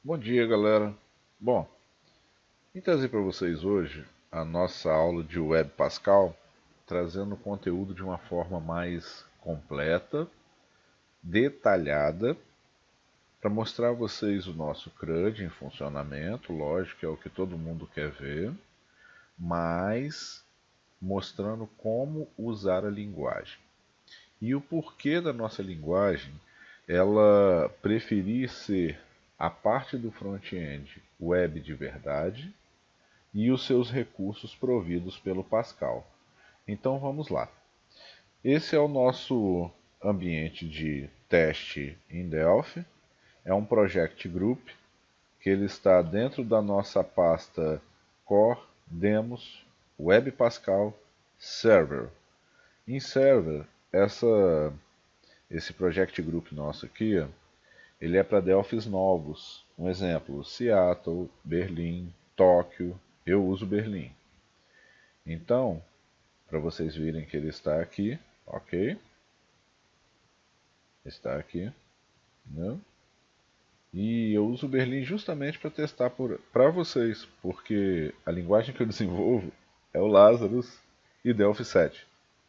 Bom dia, galera. Bom, vim trazer para vocês hoje a nossa aula de Web Pascal, trazendo o conteúdo de uma forma mais completa, detalhada, para mostrar a vocês o nosso CRUD em funcionamento, lógico que é o que todo mundo quer ver, mas mostrando como usar a linguagem. E o porquê da nossa linguagem ela preferir ser a parte do front-end web de verdade e os seus recursos providos pelo Pascal. Então vamos lá. Esse é o nosso ambiente de teste em Delphi. É um project group que ele está dentro da nossa pasta core demos web pascal server. Em server, esse project group nosso aqui, ele é para Delphis novos. Um exemplo, Seattle, Berlim, Tóquio. Eu uso Berlim. Então, para vocês verem que ele está aqui, ok? Está aqui, né? E eu uso o Berlim justamente para testar para vocês, porque a linguagem que eu desenvolvo é o Lazarus e Delphi 7,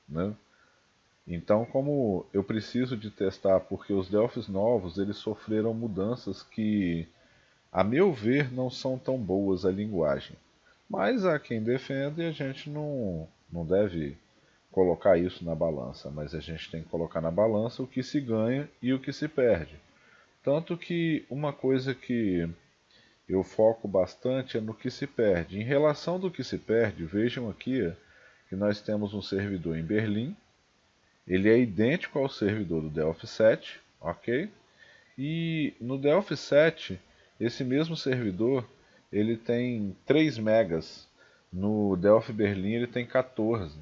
né? Então, como eu preciso de testar, porque os Delphis novos eles sofreram mudanças que, a meu ver, não são tão boas a linguagem. Mas há quem defenda e a gente não deve colocar isso na balança, mas a gente tem que colocar na balança o que se ganha e o que se perde. Tanto que uma coisa que eu foco bastante é no que se perde. Em relação do que se perde, vejam aqui que nós temos um servidor em Berlim, ele é idêntico ao servidor do Delphi 7, ok? E no Delphi 7, esse mesmo servidor, ele tem 3 megas, no Delphi Berlim ele tem 14.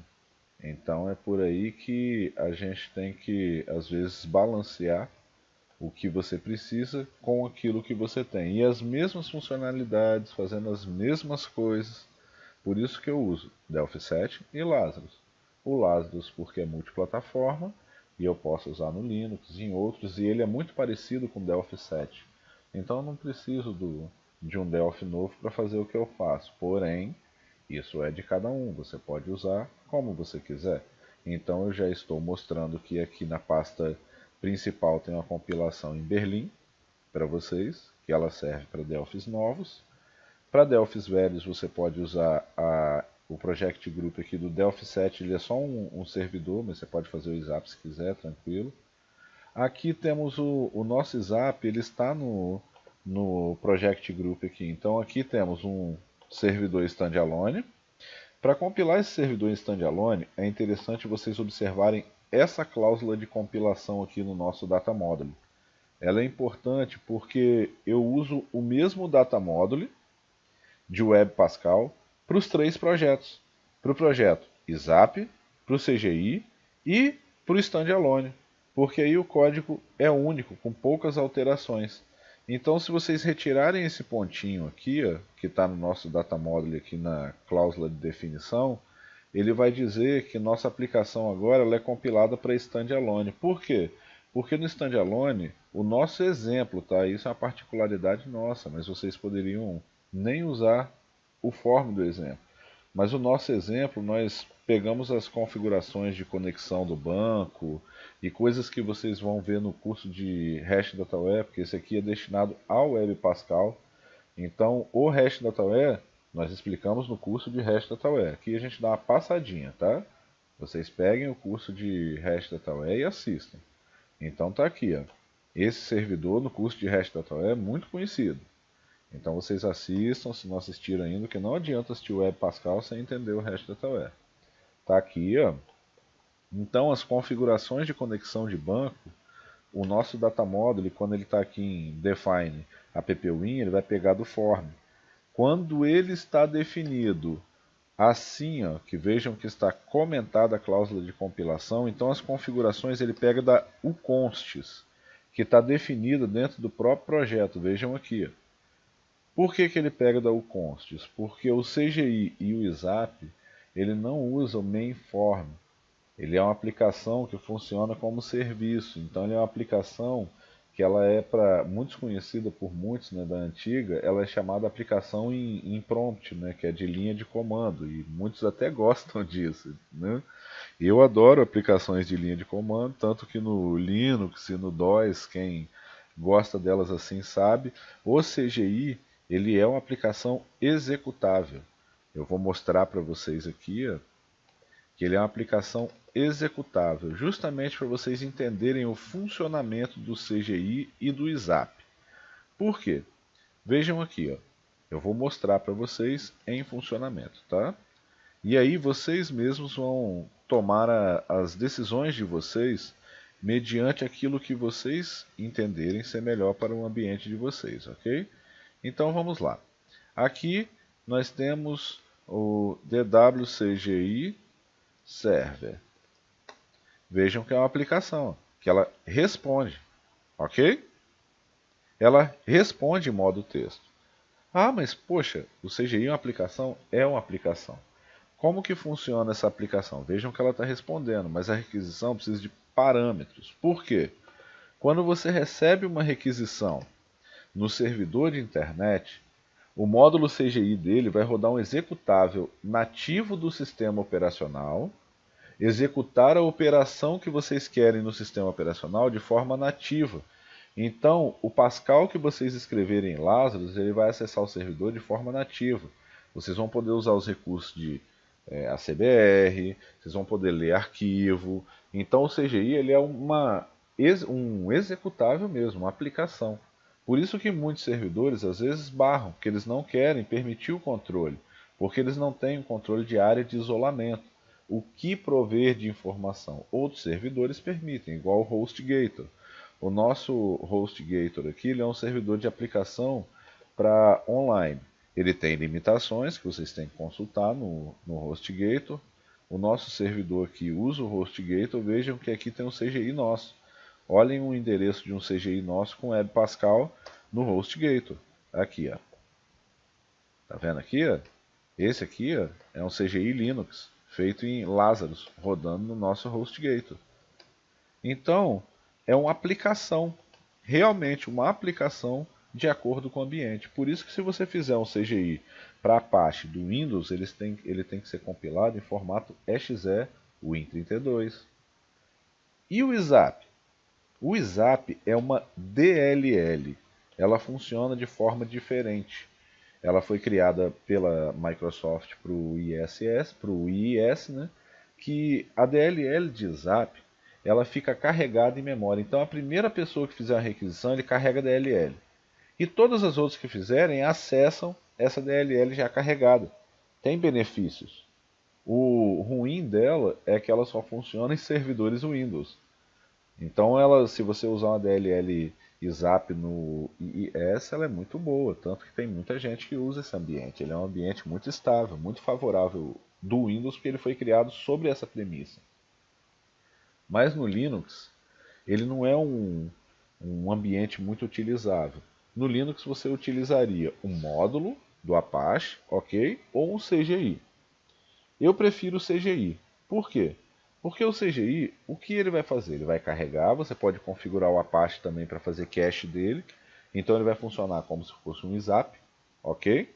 Então é por aí que a gente tem que, às vezes, balancear o que você precisa com aquilo que você tem. E as mesmas funcionalidades, fazendo as mesmas coisas. Por isso que eu uso Delphi 7 e Lazarus. O Lazarus porque é multiplataforma e eu posso usar no Linux e em outros, e ele é muito parecido com o Delphi 7. Então eu não preciso de um Delphi novo para fazer o que eu faço. Porém, isso é de cada um, você pode usar como você quiser. Então eu já estou mostrando que aqui na pasta principal tem uma compilação em Berlim para vocês, que ela serve para Delphis novos. Para Delphis velhos você pode usar o Project Group aqui do Delphi 7, ele é só um servidor, mas você pode fazer o ISAP se quiser, tranquilo. Aqui temos o nosso ISAP, ele está no Project Group aqui. Então aqui temos um servidor standalone. Para compilar esse servidor em standalone, é interessante vocês observarem essa cláusula de compilação aqui no nosso data module. Ela é importante porque eu uso o mesmo data module de Web Pascal para os 3 projetos. Para o projeto ISAP, para o CGI e para o standalone. Porque aí o código é único, com poucas alterações. Então, se vocês retirarem esse pontinho aqui, ó, que está no nosso data module aqui na cláusula de definição, ele vai dizer que nossa aplicação agora ela é compilada para standalone. Por quê? Porque no standalone, o nosso exemplo, tá? Isso é uma particularidade nossa, mas vocês poderiam nem usar o form do exemplo. Mas o nosso exemplo, nós pegamos as configurações de conexão do banco e coisas que vocês vão ver no curso de Hash Data Web, porque esse aqui é destinado ao Web Pascal. Então, o Hash Data Web nós explicamos no curso de Hash Data Web. Aqui a gente dá uma passadinha, tá? Vocês peguem o curso de Hash Data Web e assistam. Então tá aqui, ó. Esse servidor no curso de Hash Data Web é muito conhecido. Então vocês assistam, se não assistiram ainda, que não adianta assistir o Web Pascal sem entender o Hash Data Web. Tá aqui, ó. Então as configurações de conexão de banco, o nosso data module, quando ele está aqui em define appwin, ele vai pegar do form. Quando ele está definido assim, ó, que vejam que está comentada a cláusula de compilação, então as configurações ele pega da uconsts, que está definida dentro do próprio projeto. Vejam aqui. Por que ele pega da uconsts? Porque o CGI e o ISAP ele não usa o mainform. Ele é uma aplicação que funciona como serviço. Então ele é uma aplicação que ela é muito desconhecida por muitos, né, da antiga. Ela é chamada aplicação em prompt, né, que é de linha de comando, e muitos até gostam disso, né? Eu adoro aplicações de linha de comando, tanto que no Linux e no DOS, quem gosta delas assim sabe, o CGI ele é uma aplicação executável. Eu vou mostrar para vocês aqui, ó, que ele é uma aplicação executável, justamente para vocês entenderem o funcionamento do CGI e do ISAP. Por quê? Vejam aqui, ó. Eu vou mostrar para vocês em funcionamento, tá? E aí vocês mesmos vão tomar as decisões de vocês mediante aquilo que vocês entenderem ser melhor para o ambiente de vocês, ok? Então vamos lá. Aqui nós temos o DWCGI Server. Vejam que é uma aplicação que ela responde, ok? Ela responde em modo texto. Ah, mas poxa, o CGI é uma aplicação? É uma aplicação. Como que funciona essa aplicação? Vejam que ela está respondendo, mas a requisição precisa de parâmetros. Por quê? Quando você recebe uma requisição no servidor de internet, o módulo CGI dele vai rodar um executável nativo do sistema operacional, executar a operação que vocês querem no sistema operacional de forma nativa. Então, o Pascal que vocês escreverem em Lazarus, ele vai acessar o servidor de forma nativa. Vocês vão poder usar os recursos de ACBR, vocês vão poder ler arquivo. Então, o CGI ele é um executável mesmo, uma aplicação. Por isso que muitos servidores às vezes barram, porque eles não querem permitir o controle, porque eles não têm o controle de área de isolamento. O que prover de informação? Outros servidores permitem, igual o HostGator. O nosso HostGator aqui ele é um servidor de aplicação para online. Ele tem limitações que vocês têm que consultar no HostGator. O nosso servidor aqui usa o HostGator. Vejam que aqui tem um CGI nosso. Olhem o endereço de um CGI nosso com Web Pascal no HostGator. Aqui, ó. Tá vendo aqui, ó? Esse aqui, ó, é um CGI Linux feito em Lazarus, rodando no nosso HostGator. Então, é uma aplicação, realmente uma aplicação de acordo com o ambiente. Por isso que se você fizer um CGI para Apache do Windows, ele tem que ser compilado em formato exe Win32. E o ISAP? O ISAP é uma DLL. Ela funciona de forma diferente. Ela foi criada pela Microsoft para o ISS, para o IIS, né? Que a DLL de ISAP ela fica carregada em memória. Então a primeira pessoa que fizer a requisição ele carrega a DLL. E todas as outras que fizerem acessam essa DLL já carregada. Tem benefícios. O ruim dela é que ela só funciona em servidores Windows. Então se você usar uma DLL ISAP no IIS, ela é muito boa, tanto que tem muita gente que usa esse ambiente. Ele é um ambiente muito estável, muito favorável do Windows, porque ele foi criado sobre essa premissa. Mas no Linux, ele não é um ambiente muito utilizável. No Linux você utilizaria um módulo do Apache, ok? Ou um CGI. Eu prefiro o CGI. Por quê? Porque o CGI, o que ele vai fazer? Ele vai carregar, você pode configurar o Apache também para fazer cache dele. Então ele vai funcionar como se fosse um ISAP, ok?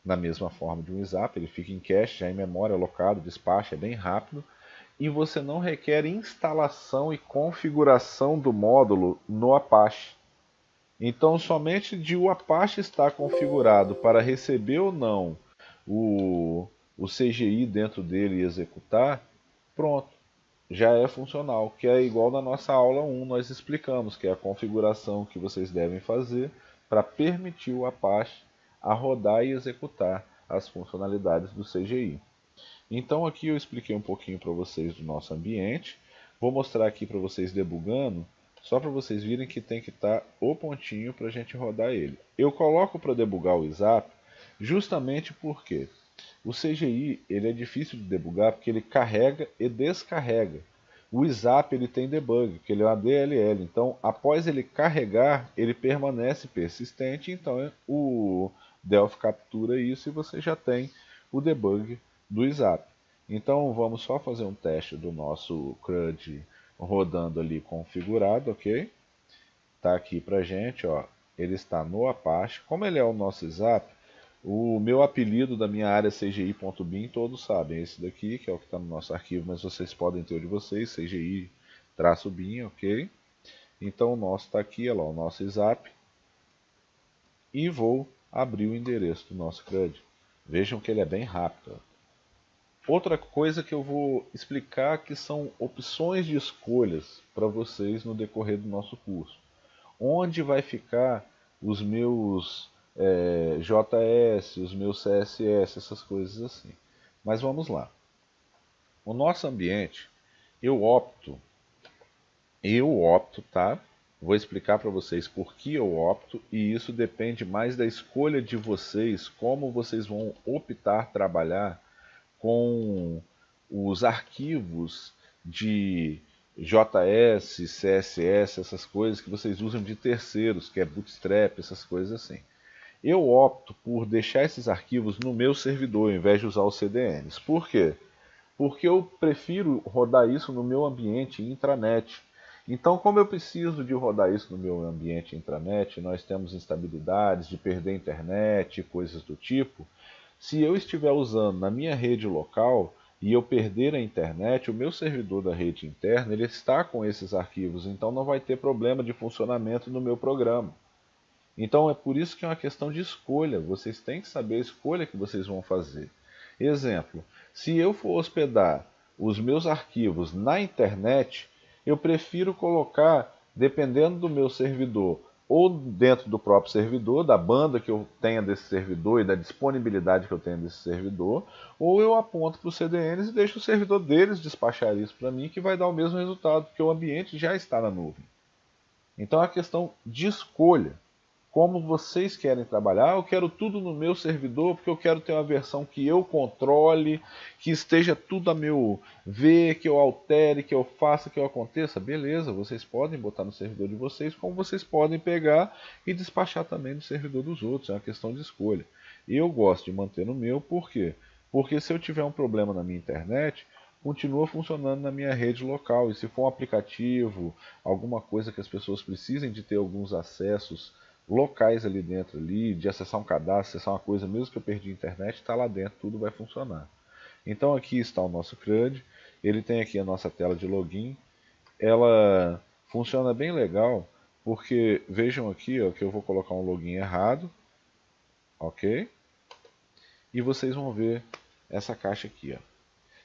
Na mesma forma de um ISAP, ele fica em cache, já em memória, alocado, despacha, é bem rápido. E você não requer instalação e configuração do módulo no Apache. Então, somente de o Apache estar configurado para receber ou não o CGI dentro dele e executar, pronto, já é funcional, que é igual na nossa aula 1 nós explicamos, que é a configuração que vocês devem fazer para permitir o Apache a rodar e executar as funcionalidades do CGI. Então aqui eu expliquei um pouquinho para vocês do nosso ambiente. Vou mostrar aqui para vocês debugando, só para vocês virem que tem que estar o pontinho para a gente rodar ele. Eu coloco para debugar o ISAP justamente porque o CGI ele é difícil de debugar porque ele carrega e descarrega. O ISAP ele tem debug, que ele é uma DLL. Então, após ele carregar, ele permanece persistente. Então, o Delphi captura isso e você já tem o debug do ISAP. Então vamos só fazer um teste do nosso CRUD rodando ali configurado, ok? está aqui para gente, ó. Ele está no Apache. Como ele é o nosso Zap, o meu apelido da minha área CGI.bin, todos sabem. Esse daqui, que é o que está no nosso arquivo, mas vocês podem ter o de vocês, CGI-bin, ok? Então o nosso está aqui, olha lá, o nosso Zap. E vou abrir o endereço do nosso CRUD. Vejam que ele é bem rápido. Outra coisa que eu vou explicar que são opções de escolhas para vocês no decorrer do nosso curso. Onde vai ficar os meus JS, os meus CSS, essas coisas assim. Mas vamos lá. O nosso ambiente, eu opto, tá? Vou explicar para vocês por que eu opto, e isso depende mais da escolha de vocês, como vocês vão optar trabalhar com os arquivos de JS, CSS, essas coisas que vocês usam de terceiros, que é Bootstrap, essas coisas assim. Eu opto por deixar esses arquivos no meu servidor, ao invés de usar os CDNs. Por quê? Porque eu prefiro rodar isso no meu ambiente intranet. Então, como eu preciso de rodar isso no meu ambiente intranet, nós temos instabilidades de perder a internet, coisas do tipo. Se eu estiver usando na minha rede local e eu perder a internet, o meu servidor da rede interna ele está com esses arquivos, então não vai ter problema de funcionamento no meu programa. Então é por isso que é uma questão de escolha. Vocês têm que saber a escolha que vocês vão fazer. Exemplo, se eu for hospedar os meus arquivos na internet, eu prefiro colocar, dependendo do meu servidor, ou dentro do próprio servidor, da banda que eu tenha desse servidor e da disponibilidade que eu tenha desse servidor, ou eu aponto para os CDNs e deixo o servidor deles despachar isso para mim, que vai dar o mesmo resultado, porque o ambiente já está na nuvem. Então é uma questão de escolha. Como vocês querem trabalhar, eu quero tudo no meu servidor, porque eu quero ter uma versão que eu controle, que esteja tudo a meu ver, que eu altere, que eu faça, que eu aconteça. Beleza, vocês podem botar no servidor de vocês, como vocês podem pegar e despachar também no servidor dos outros. É uma questão de escolha. Eu gosto de manter no meu, por quê? Porque se eu tiver um problema na minha internet, continua funcionando na minha rede local. E se for um aplicativo, alguma coisa que as pessoas precisem de ter alguns acessos locais ali dentro, de acessar um cadastro, acessar uma coisa, mesmo que eu perdi a internet, está lá dentro, tudo vai funcionar. Então aqui está o nosso CRUD, ele tem aqui a nossa tela de login, ela funciona bem legal, porque vejam aqui ó, que eu vou colocar um login errado, ok? E vocês vão ver essa caixa aqui, ó.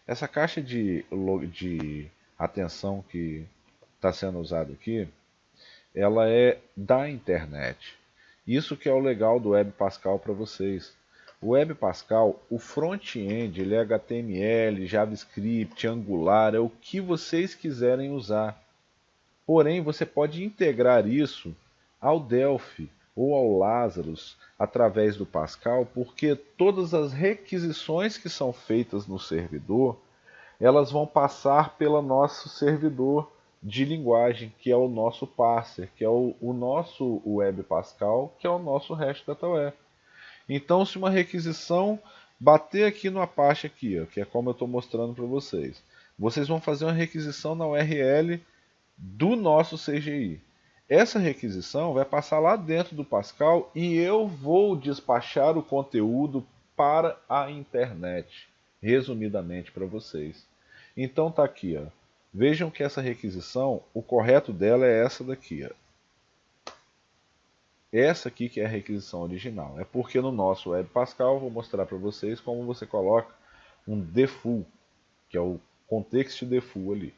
Essa caixa de atenção que está sendo usada aqui, ela é da internet. Isso que é o legal do Web Pascal para vocês. O Web Pascal, o front-end, ele é HTML, JavaScript, Angular, é o que vocês quiserem usar. Porém, você pode integrar isso ao Delphi ou ao Lazarus através do Pascal, porque todas as requisições que são feitas no servidor, elas vão passar pelo nosso servidor de linguagem, que é o nosso parser, que é o nosso Web Pascal, que é o nosso REST-DataWare. Então, se uma requisição bater aqui no Apache, aqui, ó, que é como eu estou mostrando para vocês, vocês vão fazer uma requisição na URL do nosso CGI. Essa requisição vai passar lá dentro do Pascal e eu vou despachar o conteúdo para a internet, resumidamente para vocês. Então tá aqui, ó. Vejam que essa requisição, o correto dela é essa daqui, ó. Essa aqui que é a requisição original. É porque no nosso Web Pascal eu vou mostrar para vocês como você coloca um default, que é o context default ali.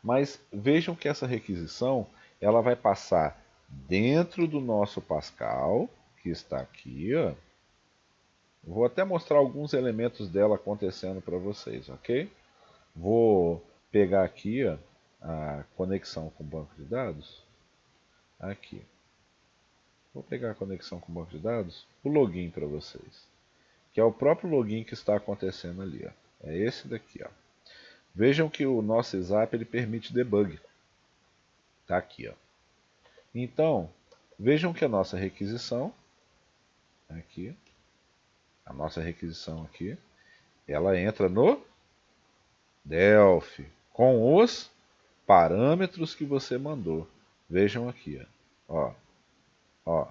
Mas vejam que essa requisição ela vai passar dentro do nosso Pascal, que está aqui, ó. Vou até mostrar alguns elementos dela acontecendo para vocês, ok? Vou pegar aqui ó, a conexão com o banco de dados. Aqui. Vou pegar a conexão com o banco de dados, o login para vocês. Que é o próprio login que está acontecendo ali. Ó. É esse daqui. Ó. Vejam que o nosso Zap ele permite debug. Está aqui. Ó. Então, vejam que a nossa requisição, aqui, a nossa requisição aqui, ela entra no Delphi, com os parâmetros que você mandou. Vejam aqui, ó. Ó, ó.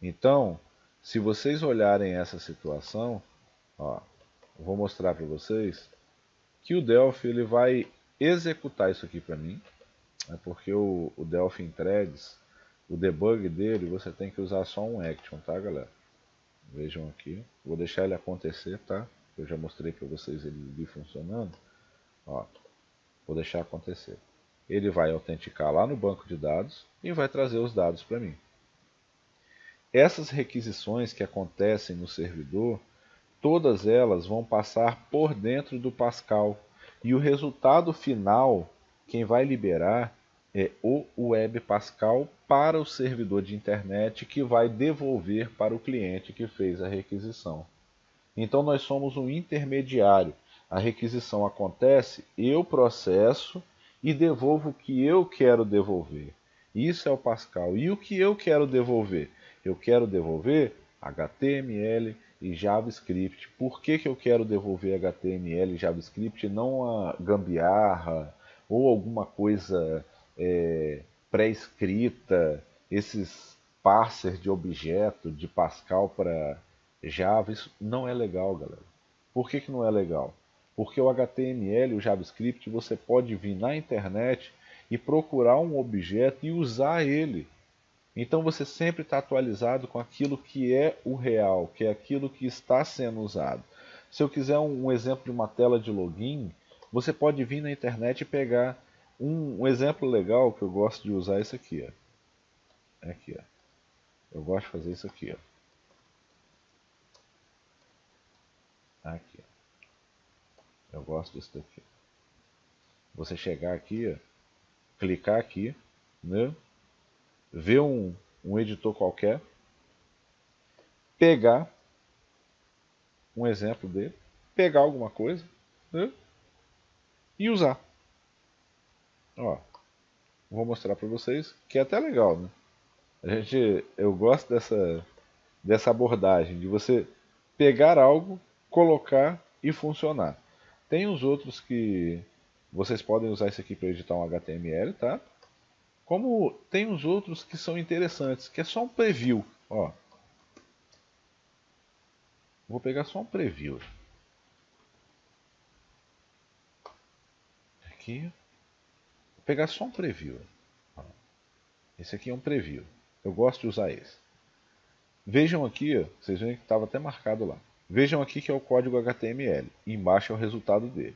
Então, se vocês olharem essa situação, ó, eu vou mostrar para vocês que o Delphi ele vai executar isso aqui para mim, né, porque o Delphi Threads, o debug dele, você tem que usar só um action, tá, galera? Vejam aqui, vou deixar ele acontecer, tá? Eu já mostrei para vocês ele ali funcionando. Ó, vou deixar acontecer. Ele vai autenticar lá no banco de dados e vai trazer os dados para mim. Essas requisições que acontecem no servidor, todas elas vão passar por dentro do Pascal. E o resultado final, quem vai liberar é o Web Pascal para o servidor de internet que vai devolver para o cliente que fez a requisição. Então nós somos um intermediário. A requisição acontece, eu processo e devolvo o que eu quero devolver. Isso é o Pascal. E o que eu quero devolver? Eu quero devolver HTML e JavaScript. Por que eu quero devolver HTML e JavaScript e não a gambiarra ou alguma coisa pré-escrita, esses parsers de objeto de Pascal para Java? Isso não é legal, galera. Por que não é legal? Porque o HTML e o JavaScript você pode vir na internet e procurar um objeto e usar ele. Então você sempre está atualizado com aquilo que é o real, que é aquilo que está sendo usado. Se eu quiser um exemplo de uma tela de login, você pode vir na internet e pegar um exemplo legal que eu gosto de usar, é esse aqui. Ó. Aqui, ó. Eu gosto de fazer isso aqui. Ó. Aqui. Eu gosto disso daqui. Você chegar aqui, ó, clicar aqui, né? Ver um editor qualquer, pegar um exemplo dele, pegar alguma coisa, né? E usar. Ó, vou mostrar para vocês que é até legal, né? Eu gosto dessa abordagem de você pegar algo, colocar e funcionar. Tem os outros que vocês podem usar isso aqui para editar um HTML, tá? Como tem os outros que são interessantes, que é só um preview. Ó, vou pegar só um preview. Aqui, vou pegar só um preview. Ó, esse aqui é um preview. Eu gosto de usar esse. Vejam aqui, ó, vocês veem que estava até marcado lá. Vejam aqui que é o código HTML. E embaixo é o resultado dele.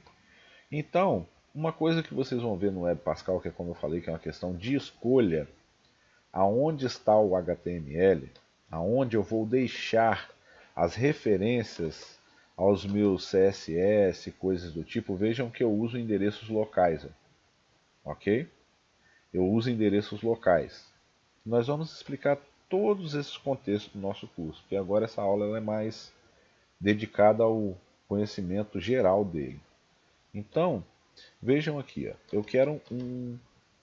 Então, uma coisa que vocês vão ver no Web Pascal, que é como eu falei, que é uma questão de escolha, aonde está o HTML, aonde eu vou deixar as referências aos meus CSS, coisas do tipo. Vejam que eu uso endereços locais, ok? Eu uso endereços locais. Nós vamos explicar todos esses contextos do nosso curso, porque agora essa aula ela é mais dedicada ao conhecimento geral dele. Então, vejam aqui, ó, eu quero um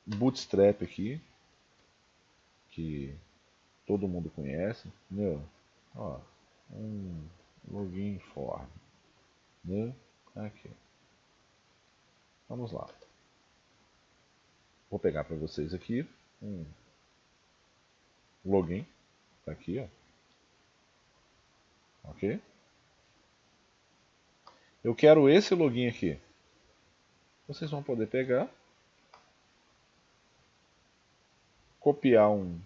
bootstrap aqui, que todo mundo conhece, meu, ó, um login form, né? Aqui, vamos lá. Vou pegar para vocês aqui um login, tá aqui, ó, ok? Eu quero esse login aqui. Vocês vão poder pegar, copiar um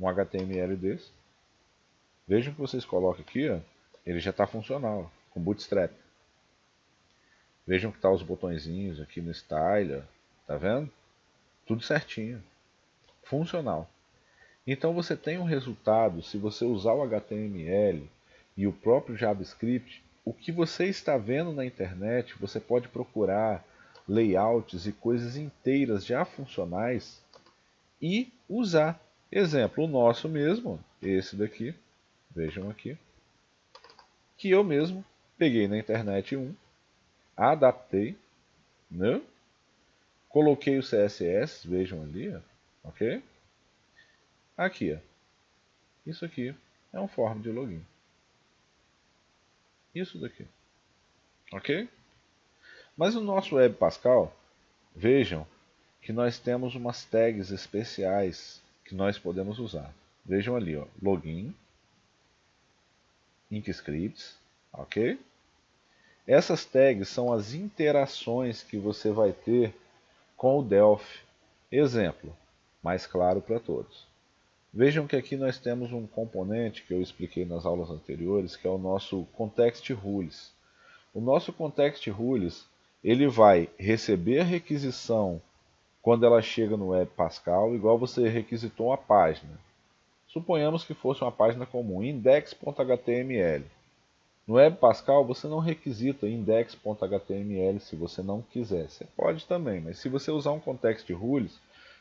HTML desse. Vejam que vocês colocam aqui, ó, ele já está funcional, com Bootstrap. Vejam que tá os botõezinhos aqui no Style, ó, tá vendo? Tudo certinho, funcional. Então você tem um resultado, se você usar o HTML e o próprio JavaScript, o que você está vendo na internet, você pode procurar layouts e coisas inteiras já funcionais e usar. Exemplo, o nosso mesmo, esse daqui, vejam aqui, que eu mesmo peguei na internet adaptei, né? Coloquei o CSS, vejam ali, ó, ok? Aqui, ó, isso aqui é um form de login. Isso daqui, ok? Mas o nosso Web Pascal, vejam que nós temos umas tags especiais que nós podemos usar. Vejam ali, ó, login, Inkscripts, ok? Essas tags são as interações que você vai ter com o Delphi. Exemplo, mais claro para todos. Vejam que aqui nós temos um componente que eu expliquei nas aulas anteriores, que é o nosso Context Rules. O nosso Context Rules, ele vai receber a requisição quando ela chega no Web Pascal, igual você requisitou uma página. Suponhamos que fosse uma página comum, index.html. No Web Pascal você não requisita index.html se você não quiser. Você pode também, mas se você usar um Context Rules,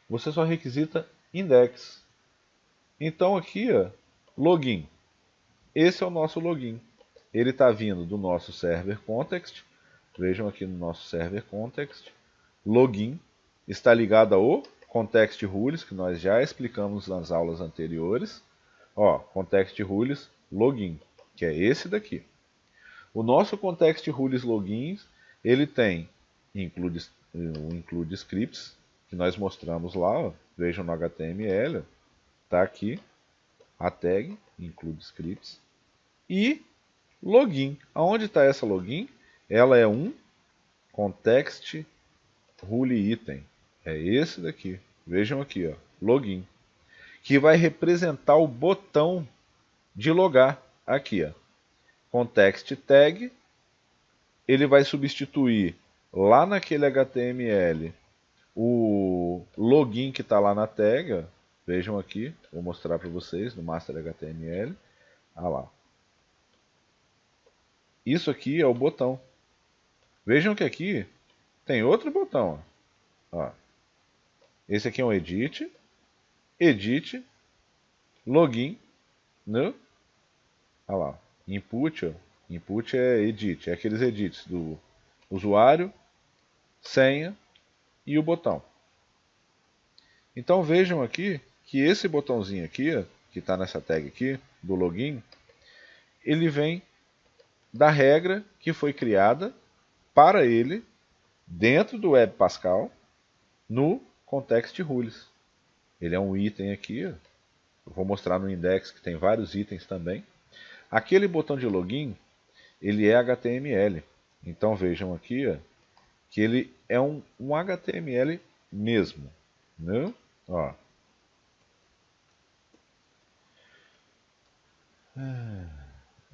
você só requisita index. Então aqui, ó, login. Esse é o nosso login. Ele está vindo do nosso server context. Vejam aqui no nosso server context. Login está ligado ao context rules, que nós já explicamos nas aulas anteriores. Ó, context rules login, que é esse daqui. O nosso context rules logins, ele tem o include scripts, que nós mostramos lá, ó, vejam no HTML, está aqui a tag include scripts e login. Aonde está essa login? Ela é um context rule item. É esse daqui. Vejam aqui, ó, login, que vai representar o botão de logar aqui, ó. Context tag, ele vai substituir lá naquele HTML o login que está lá na tag, ó. Vejam aqui, vou mostrar para vocês no master HTML. Ah lá. Isso aqui é o botão. Vejam que aqui tem outro botão, ó. Esse aqui é um edit, login, né? Olha lá, input, ó. Input é edit, é aqueles edits do usuário, senha e o botão. Então vejam aqui que esse botãozinho aqui, ó, que está nessa tag aqui, do login, ele vem da regra que foi criada para ele dentro do Web Pascal no Context Rules. Ele é um item aqui, ó. Eu vou mostrar no index que tem vários itens também. Aquele botão de login, ele é HTML. Então vejam aqui, ó, que ele é um HTML mesmo, né? Ó.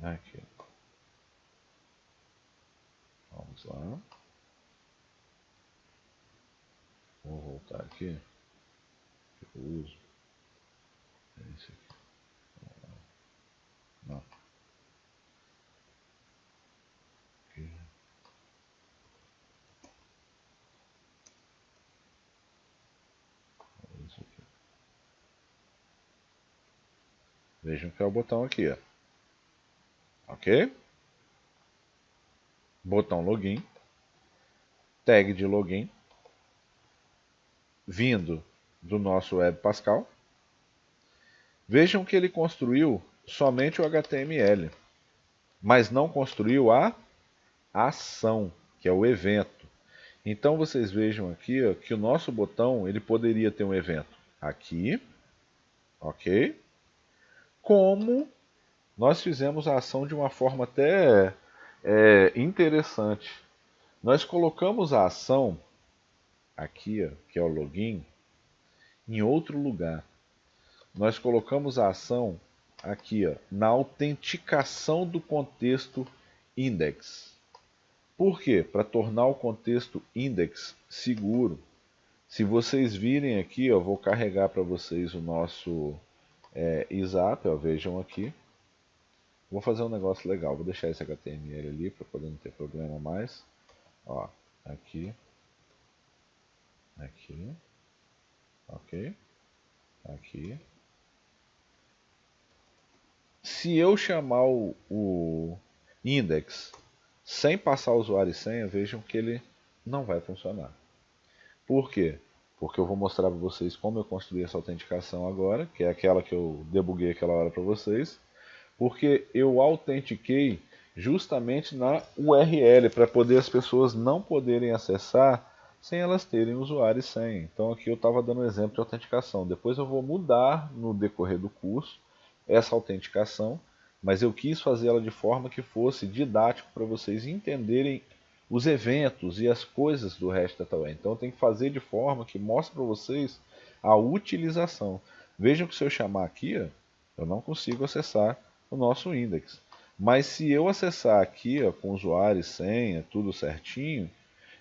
Aqui. Vamos lá. Vou voltar aqui. Eu uso. É esse aqui. Não. Aqui. Esse aqui. Vejam que é o botão aqui, ó. Ok? Botão login. Tag de login. Vindo do nosso Web Pascal. Vejam que ele construiu somente o HTML, mas não construiu a ação, que é o evento. Então vocês vejam aqui, ó, que o nosso botão ele poderia ter um evento aqui, ok? Como nós fizemos a ação de uma forma até interessante. Nós colocamos a ação aqui, ó, que é o login, em outro lugar. Nós colocamos a ação aqui, ó, na autenticação do contexto index. Por quê? Para tornar o contexto index seguro. Se vocês virem aqui, eu vou carregar para vocês o nosso ISAP, ó, vejam aqui. Vou fazer um negócio legal, vou deixar esse HTML ali para poder não ter problema mais. Ó, aqui, aqui, ok, aqui. Se eu chamar o index sem passar o usuário e senha, vejam que ele não vai funcionar. Por quê? Porque eu vou mostrar para vocês como eu construí essa autenticação agora, que é aquela que eu debuguei aquela hora para vocês. Porque eu autentiquei justamente na URL, para poder as pessoas não poderem acessar sem elas terem usuário e senha. Então aqui eu estava dando um exemplo de autenticação. Depois eu vou mudar no decorrer do curso essa autenticação, mas eu quis fazê-la de forma que fosse didático para vocês entenderem os eventos e as coisas do REST Data Ware. Então eu tenho que fazer de forma que mostre para vocês a utilização. Vejam que se eu chamar aqui, eu não consigo acessar o nosso index. Mas se eu acessar aqui com usuário e senha, tudo certinho,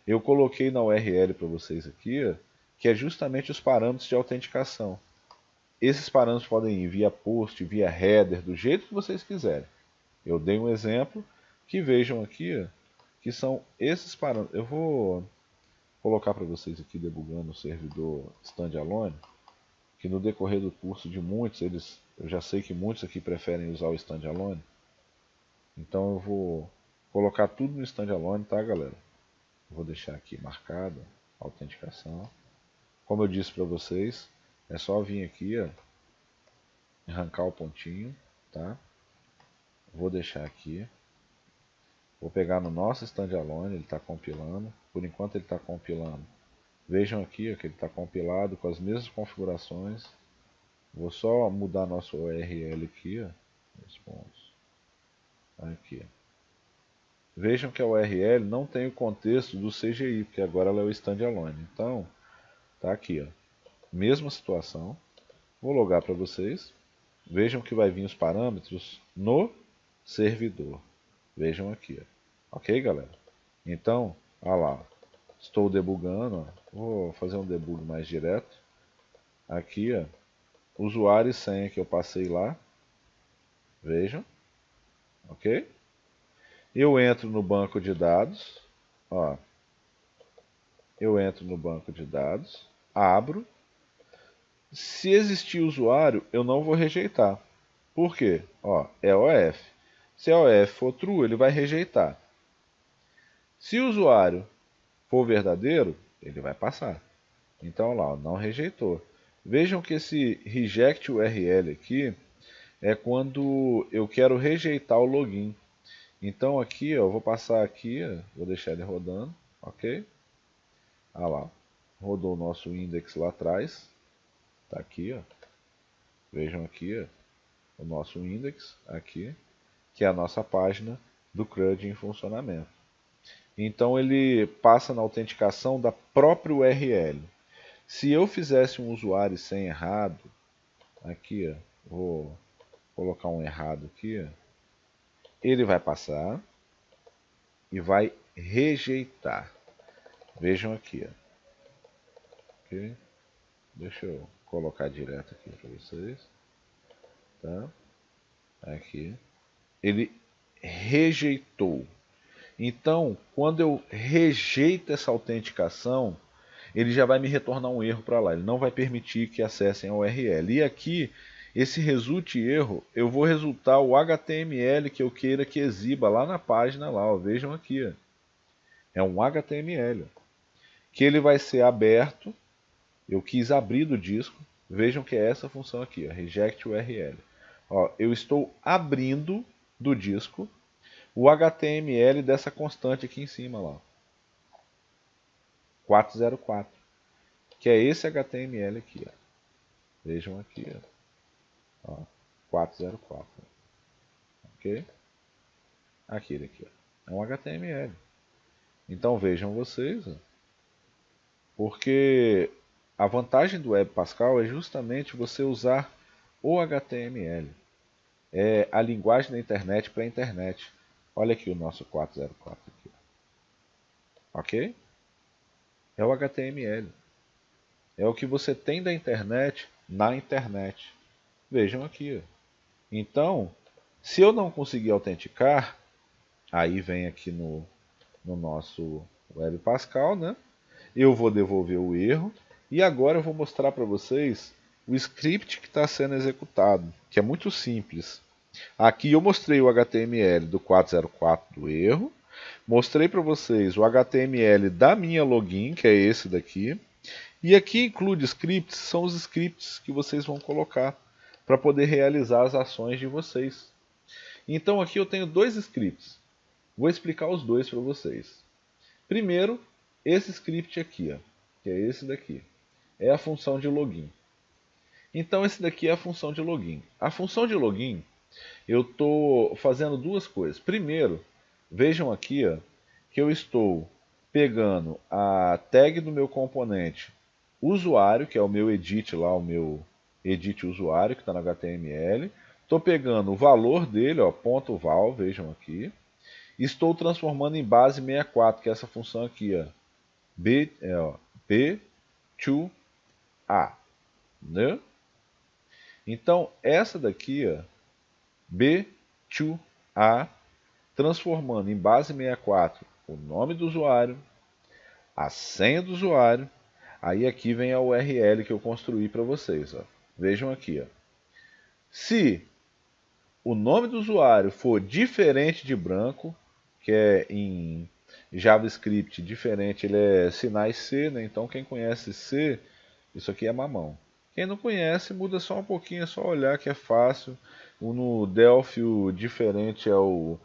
eu coloquei na URL para vocês aqui, que é justamente os parâmetros de autenticação. Esses parâmetros podem ir via post, via header, do jeito que vocês quiserem. Eu dei um exemplo, que vejam aqui, que são esses parâmetros. Eu vou colocar para vocês aqui debugando o servidor standalone, que no decorrer do curso de muitos, eu já sei que muitos aqui preferem usar o standalone. Então eu vou colocar tudo no standalone, tá, galera? Vou deixar aqui marcado a autenticação. Como eu disse para vocês, é só vir aqui, ó, arrancar o pontinho, tá? Vou deixar aqui. Vou pegar no nosso standalone, ele está compilando. Por enquanto ele está compilando. Vejam aqui ó, que ele está compilado com as mesmas configurações. Vou só mudar nosso URL aqui, ó, os pontos. Aqui. Vejam que a URL não tem o contexto do CGI, porque agora ela é o standalone. Então, tá aqui, ó. Mesma situação. Vou logar para vocês. Vejam que vai vir os parâmetros no servidor. Vejam aqui, ó. Ok, galera? Então, olha lá. Estou debugando. Ó. Vou fazer um debug mais direto. Aqui, ó. Usuário e senha que eu passei lá. Vejam. Ok? Eu entro no banco de dados. Ó. Eu entro no banco de dados. Abro. Se existir usuário, eu não vou rejeitar. Por quê? Ó, é OF. Se a OF for true, ele vai rejeitar. Se o usuário for verdadeiro, ele vai passar. Então, lá, não rejeitou. Vejam que esse reject URL aqui é quando eu quero rejeitar o login. Então aqui, ó, eu vou passar aqui, vou deixar ele rodando, ok? Ah lá, rodou o nosso index lá atrás. Tá aqui, ó. Vejam aqui, ó, o nosso index aqui, que é a nossa página do CRUD em funcionamento. Então ele passa na autenticação da própria URL. Se eu fizesse um usuário e senha errado, aqui, ó, vou colocar um errado aqui, ó, ele vai passar e vai rejeitar. Vejam aqui, ó. Okay? Deixa eu colocar direto aqui para vocês. Tá? Aqui. Ele rejeitou. Então, quando eu rejeito essa autenticação, ele já vai me retornar um erro para lá. Ele não vai permitir que acessem a URL. E aqui, esse result erro, eu vou resultar o HTML que eu queira que exiba lá na página lá. Ó. Vejam aqui. Ó. É um HTML. Que ele vai ser aberto. Eu quis abrir do disco. Vejam que é essa função aqui, ó, reject URL. Ó, eu estou abrindo do disco o HTML dessa constante aqui em cima, lá. 404. Que é esse HTML aqui, ó. Vejam aqui, ó. 404. Ok? Aquele aqui, ó. É um HTML. Então vejam vocês, ó, porque a vantagem do Web Pascal é justamente você usar o HTML. É a linguagem da internet para a internet. Olha aqui o nosso 404 aqui. Ok? É o HTML. É o que você tem da internet na internet. Vejam aqui. Então, se eu não conseguir autenticar, aí vem aqui no nosso Web Pascal, né? Eu vou devolver o erro. E agora eu vou mostrar para vocês o script que está sendo executado, que é muito simples. Aqui eu mostrei o HTML do 404 do erro, mostrei para vocês o HTML da minha login, que é esse daqui, e aqui include scripts, são os scripts que vocês vão colocar para poder realizar as ações de vocês. Então aqui eu tenho dois scripts, vou explicar os dois para vocês. Primeiro, esse script aqui, ó, que é esse daqui. É a função de login. Então esse daqui é a função de login. A função de login, eu estou fazendo duas coisas. Primeiro, vejam aqui ó, que eu estou pegando a tag do meu componente usuário, que é o meu edit lá, o meu edit usuário, que está no HTML. Estou pegando o valor dele, ó, .val, vejam aqui. Estou transformando em base 64, que é essa função aqui, ó, B2A. Né? Então, essa daqui, ó, B2A, transformando em base 64 o nome do usuário, a senha do usuário. Aí aqui vem a URL que eu construí para vocês. Ó. Vejam aqui. Ó. Se o nome do usuário for diferente de branco, que é em JavaScript diferente, ele é sinais C, né? Então quem conhece C, isso aqui é mamão. Quem não conhece, muda só um pouquinho, é só olhar que é fácil. No Delphi o diferente é o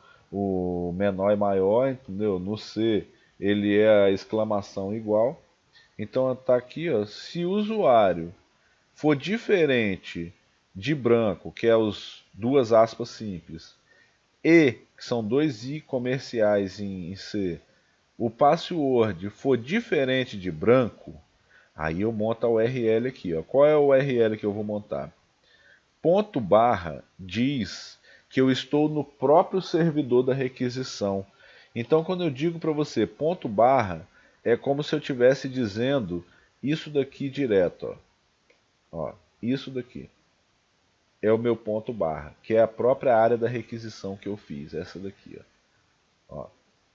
menor e maior, entendeu? No C ele é a exclamação igual. Então está aqui, ó, se o usuário for diferente de branco, que é os duas aspas simples, e, que são dois i comerciais em C, o password for diferente de branco, aí eu monto a URL aqui. Ó. Qual é a URL que eu vou montar? Ponto barra diz que eu estou no próprio servidor da requisição. Então, quando eu digo para você ponto barra, é como se eu estivesse dizendo isso daqui direto. Ó, isso daqui é o meu ponto barra, que é a própria área da requisição que eu fiz, essa daqui. Ó.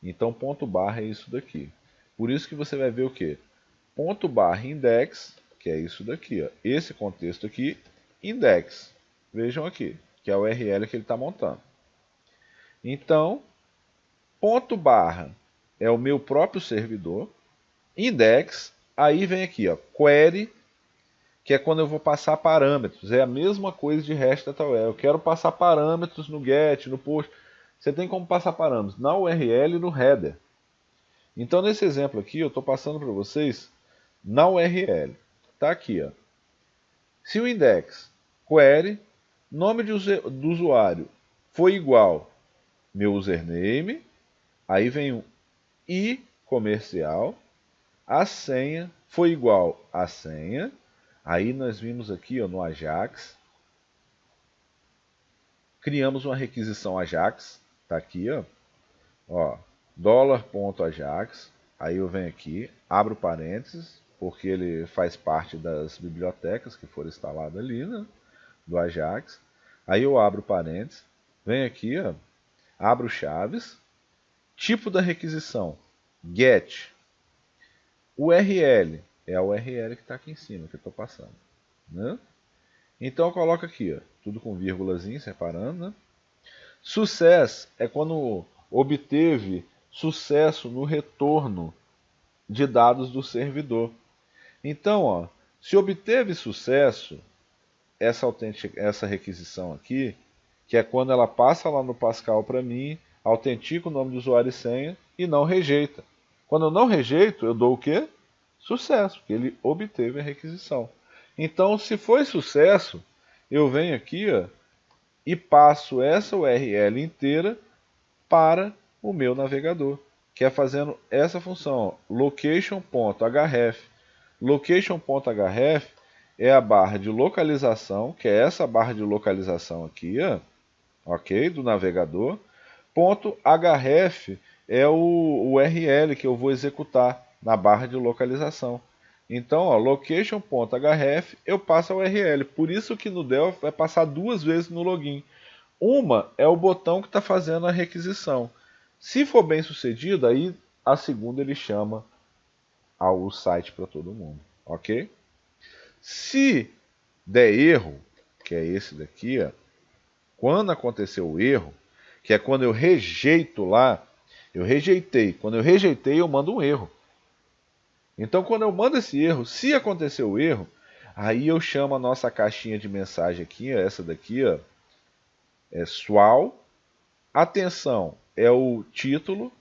Então, ponto barra é isso daqui. Por isso que você vai ver o quê? Ponto barra index, que é isso daqui. Ó. Esse contexto aqui, index. Vejam aqui, que é a URL que ele está montando. Então, ponto barra é o meu próprio servidor. Index, aí vem aqui, ó, query, que é quando eu vou passar parâmetros. É a mesma coisa de REST Data Web. Eu quero passar parâmetros no GET, no POST. Você tem como passar parâmetros na URL e no header. Então, nesse exemplo aqui, eu estou passando para vocês na URL. Está aqui. Ó. Se o index query, nome do usuário foi igual meu username, aí vem um i comercial, a senha foi igual a senha, aí nós vimos aqui ó, no Ajax, criamos uma requisição Ajax, está aqui, ó, $.ajax, aí eu venho aqui, abro parênteses, porque ele faz parte das bibliotecas que foram instaladas ali, né, do Ajax. Aí eu abro parênteses, venho aqui, ó, abro chaves, tipo da requisição, get, URL, é a URL que está aqui em cima, que eu estou passando. Né? Então eu coloco aqui, ó, tudo com vírgulazinho, separando. Né? Sucesso é quando obteve sucesso no retorno de dados do servidor. Então, ó, se obteve sucesso, essa requisição aqui, que é quando ela passa lá no Pascal para mim, autentica o nome do usuário e senha e não rejeita. Quando eu não rejeito, eu dou o quê? Sucesso, porque ele obteve a requisição. Então, se foi sucesso, eu venho aqui ó, e passo essa URL inteira para o meu navegador, que é fazendo essa função, location.href. Location.href é a barra de localização, que é essa barra de localização aqui, ó, ok, do navegador. .href é o URL que eu vou executar na barra de localização. Então, ó, location.href eu passo a URL. Por isso que no Delphi vai passar duas vezes no login. Uma é o botão que está fazendo a requisição. Se for bem sucedido, aí a segunda ele chama o site para todo mundo, ok? Se der erro, que é esse daqui, ó, quando aconteceu o erro, que é quando eu rejeito lá, eu rejeitei. Quando eu rejeitei, eu mando um erro. Então, quando eu mando esse erro, se acontecer o erro, aí eu chamo a nossa caixinha de mensagem aqui, ó, essa daqui, ó, é SWAL. Atenção, é o título.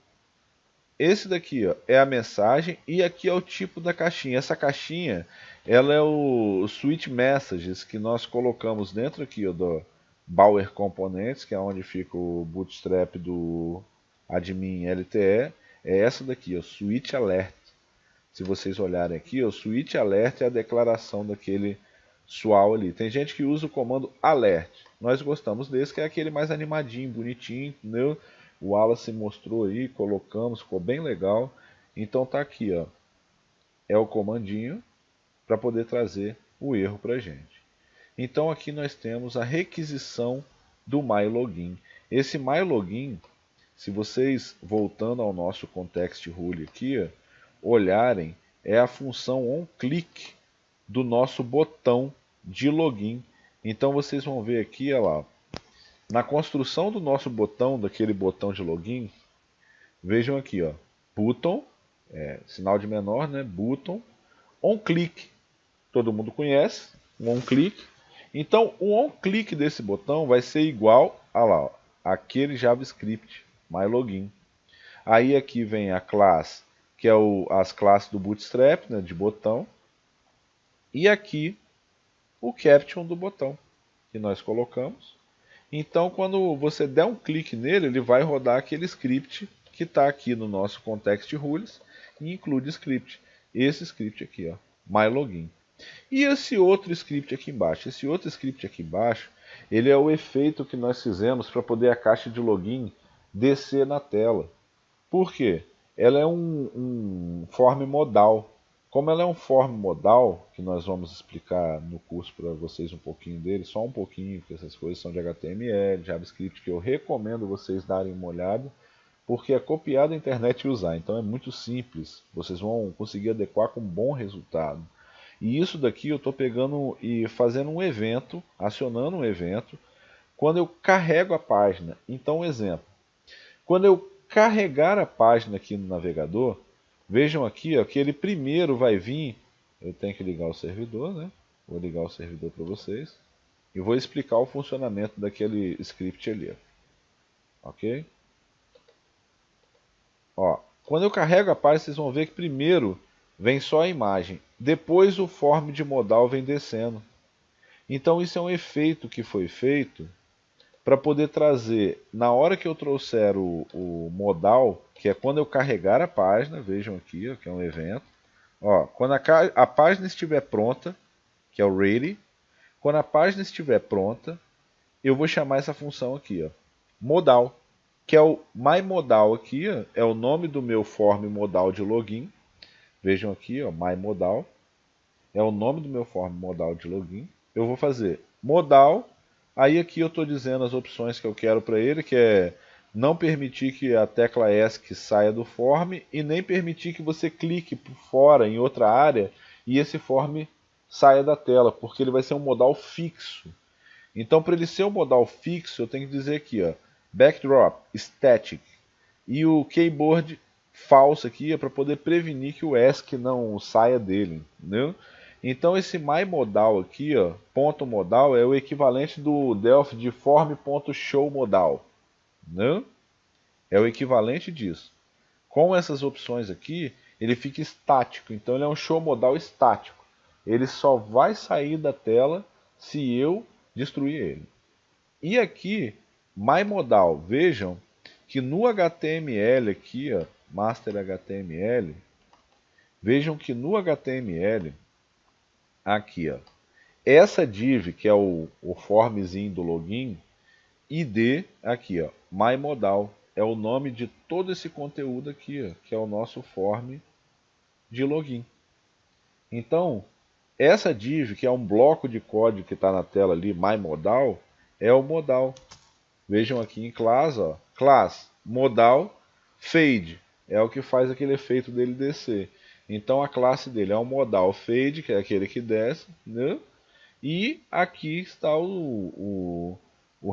esse daqui, ó, é a mensagem e aqui é o tipo da caixinha. Essa caixinha, ela é o Switch Messages que nós colocamos dentro aqui, ó, do Bower Components, que é onde fica o bootstrap do admin LTE. É essa daqui, ó, Switch Alert. Se vocês olharem aqui, o Switch Alert é a declaração daquele SWAL ali. Tem gente que usa o comando alert. Nós gostamos desse, que é aquele mais animadinho, bonitinho, entendeu? O Wallace mostrou aí, colocamos, ficou bem legal. Então tá aqui, ó. É o comandinho para poder trazer o erro para a gente. Então aqui nós temos a requisição do MyLogin. Esse MyLogin, se vocês, voltando ao nosso context rule aqui, ó, olharem, é a função onClick do nosso botão de login. Então vocês vão ver aqui, olha lá, na construção do nosso botão, daquele botão de login, vejam aqui, ó, button, sinal de menor, né, button, onClick, todo mundo conhece, um onClick. Então o onClick desse botão vai ser igual a lá, ó, aquele JavaScript, MyLogin. Aí aqui vem a classe, que é as classes do Bootstrap, né, de botão. E aqui o caption do botão que nós colocamos. Então quando você der um clique nele, ele vai rodar aquele script que está aqui no nosso context rules e include script. Esse script aqui, ó, MyLogin. E esse outro script aqui embaixo? Esse outro script aqui embaixo, ele é o efeito que nós fizemos para poder a caixa de login descer na tela. Por quê? Ela é um form modal. Como ela é um form modal, que nós vamos explicar no curso para vocês um pouquinho dele, só um pouquinho, porque essas coisas são de HTML, JavaScript, que eu recomendo vocês darem uma olhada, porque é copiar da internet e usar. Então é muito simples, vocês vão conseguir adequar com bom resultado. E isso daqui eu estou pegando e fazendo um evento, acionando um evento, quando eu carrego a página. Então, um exemplo. Quando eu carregar a página aqui no navegador, vejam aqui, ó, que ele primeiro vai vir. Eu tenho que ligar o servidor, né? Vou ligar o servidor para vocês. E vou explicar o funcionamento daquele script ali. Ok? Ó, quando eu carrego a página, vocês vão ver que primeiro vem só a imagem. Depois o form de modal vem descendo. Então isso é um efeito que foi feito para poder trazer, na hora que eu trouxer o modal, que é quando eu carregar a página, vejam aqui, ó, que é um evento. Ó, quando a página estiver pronta, que é o ready, quando a página estiver pronta, eu vou chamar essa função aqui, ó, modal, que é o myModal aqui, ó, é o nome do meu form modal de login. Vejam aqui, ó, myModal, é o nome do meu form modal de login. Eu vou fazer modal. Aí aqui eu estou dizendo as opções que eu quero para ele, que é não permitir que a tecla ESC saia do form e nem permitir que você clique por fora em outra área e esse form saia da tela, porque ele vai ser um modal fixo. Então para ele ser um modal fixo, eu tenho que dizer aqui, ó, backdrop, static, e o keyboard falso aqui é para poder prevenir que o ESC não saia dele, entendeu? Então esse myModal aqui, ó, ponto modal, é o equivalente do Delphi de form.showModal, né? É o equivalente disso. Com essas opções aqui, ele fica estático, então ele é um showModal estático. Ele só vai sair da tela se eu destruir ele. E aqui, myModal, vejam que no HTML aqui, ó, master HTML, vejam que no HTML aqui, ó, essa div, que é o formzinho do login, id aqui, ó, myModal, é o nome de todo esse conteúdo aqui, ó, que é o nosso form de login. Então, essa div, que é um bloco de código que está na tela ali, myModal, é o modal. Vejam aqui em class, ó, class modal fade, é o que faz aquele efeito dele descer. Então a classe dele é o modal fade, que é aquele que desce, né? E aqui está o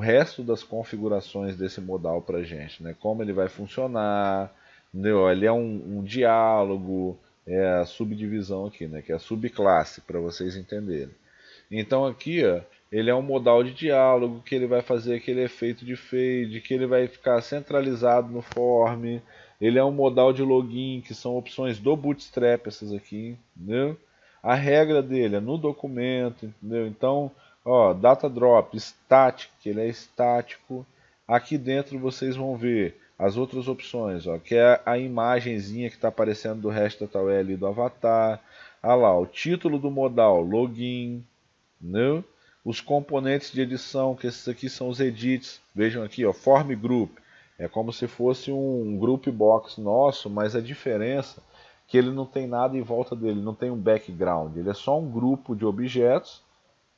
resto das configurações desse modal para a gente, né? Como ele vai funcionar, né? Ele é um diálogo, é a subdivisão aqui, né? Que é a subclasse, para vocês entenderem. Então aqui, ó, ele é um modal de diálogo, que ele vai fazer aquele efeito de fade, que ele vai ficar centralizado no form, Ele é um modal de login, que são opções do Bootstrap, essas aqui, entendeu? A regra dele é no documento, entendeu? Então, ó, data drop, static, que ele é estático. Aqui dentro vocês vão ver as outras opções, ó, que é a imagenzinha que está aparecendo do HashDataUL ali do avatar. Ah lá, o título do modal, login, entendeu? Os componentes de edição, que esses aqui são os edits. Vejam aqui, ó, form group. É como se fosse um group box nosso, mas a diferença é que ele não tem nada em volta dele, não tem um background. Ele é só um grupo de objetos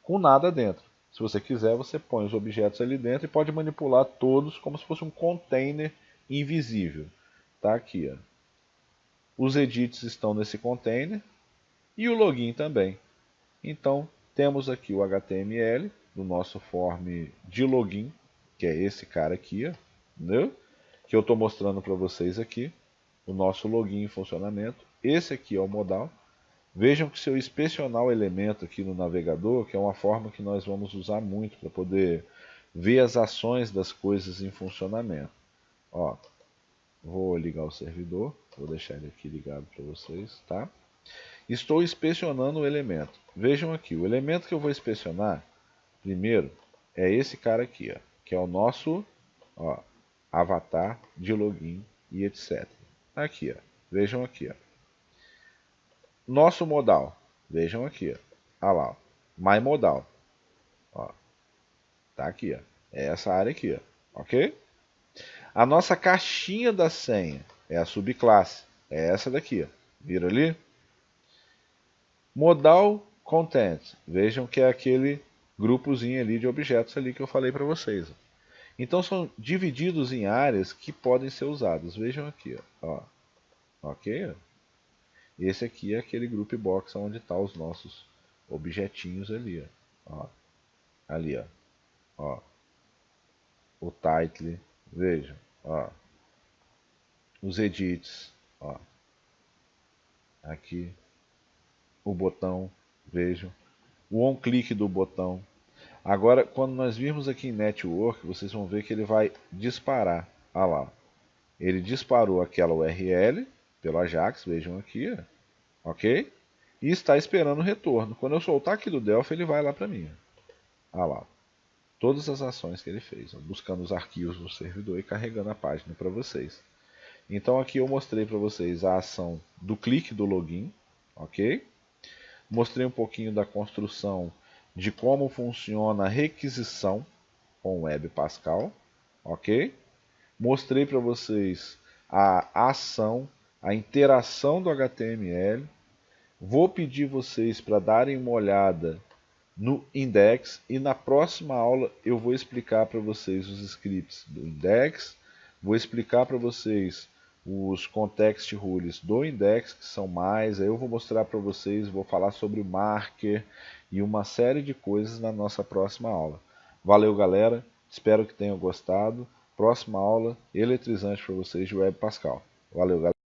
com nada dentro. Se você quiser, você põe os objetos ali dentro e pode manipular todos como se fosse um container invisível. Tá aqui, ó. Os edits estão nesse container e o login também. Então, temos aqui o HTML do nosso form de login, que é esse cara aqui, ó, entendeu? Que eu estou mostrando para vocês aqui, o nosso login em funcionamento. Esse aqui é o modal. Vejam que se eu inspecionar o elemento aqui no navegador, que é uma forma que nós vamos usar muito para poder ver as ações das coisas em funcionamento. Ó, vou ligar o servidor, vou deixar ele aqui ligado para vocês, tá? Estou inspecionando o elemento. Vejam aqui, o elemento que eu vou inspecionar primeiro é esse cara aqui, ó, que é o nosso, ó, avatar de login e etc. Aqui, ó, vejam aqui, ó. Nosso modal, vejam aqui, ó. Ah lá, ó, my modal, ó, tá aqui, ó. É essa área aqui, ó, ok? A nossa caixinha da senha é a subclasse, é essa daqui, ó. Viram ali? Modal content, vejam que é aquele grupozinho ali de objetos ali que eu falei para vocês. Então são divididos em áreas que podem ser usadas. Vejam aqui, ó. Ok? Esse aqui é aquele group box onde estão os nossos objetinhos ali, ó. Ali, ó. O title, vejam, ó. Os edits, ó. Aqui o botão, vejam. O on-click do botão. Agora, quando nós virmos aqui em Network, vocês vão ver que ele vai disparar. Ah lá. Ele disparou aquela URL pelo Ajax, vejam aqui, ok? E está esperando o retorno. Quando eu soltar aqui do Delphi, ele vai lá para mim. Ah lá. Todas as ações que ele fez, buscando os arquivos no servidor e carregando a página para vocês. Então aqui eu mostrei para vocês a ação do clique do login, ok? Mostrei um pouquinho da construção de como funciona a requisição com o Web Pascal, ok? Mostrei para vocês a ação, a interação do HTML. Vou pedir vocês para darem uma olhada no index e na próxima aula eu vou explicar para vocês os scripts do index, vou explicar para vocês os context rules do index, que são mais, aí eu vou mostrar para vocês, vou falar sobre o marker e uma série de coisas na nossa próxima aula. Valeu, galera, espero que tenham gostado. Próxima aula eletrizante para vocês de Web Pascal. Valeu, galera.